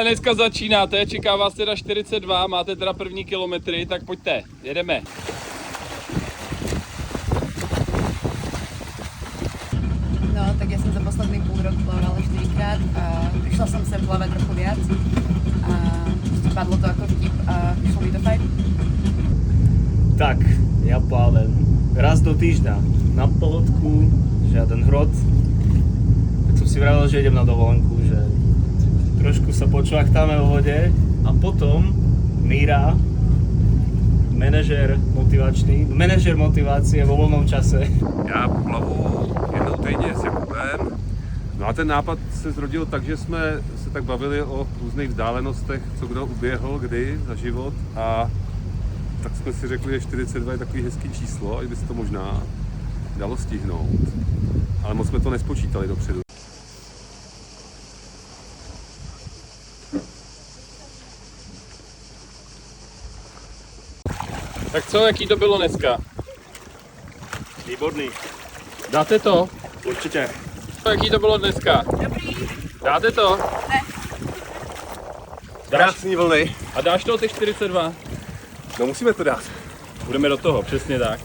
Dneska začínáte, čeká vás teda 42, máte teda první kilometry, tak pojďte, jedeme. No, tak ja som za posledný půl rok plavala 4-krát a prišla som sem plávať trochu viac a padlo to ako vtip a vyšlo mi to fajn. Tak, ja plávem raz do týždňa na polodku, žiaden hrot. Tak som si vravel, že idem na dovolenku, že trošku sa počvachtáme vo vode a potom Míra, manažer motivácie vo voľnom čase. Já plavu jednou týdně s Jakubem. No a ten nápad se zrodil tak, že jsme se tak bavili o různých vzdálenostech, co kdo uběhl, kdy za život a tak jsme si řekli, že 42 je takový hezký číslo a že by se to možná dalo stihnout. Ale moc jsme to nespočítali dopředu. Tak co, jaký to bylo dneska? Výborný. Dáte to? Určite. Jaký to bylo dneska? Dobrý. Dáte to? Ne. Krásný vlny. A dáš to těch 42? No musíme to dát. Budeme do toho, přesně tak.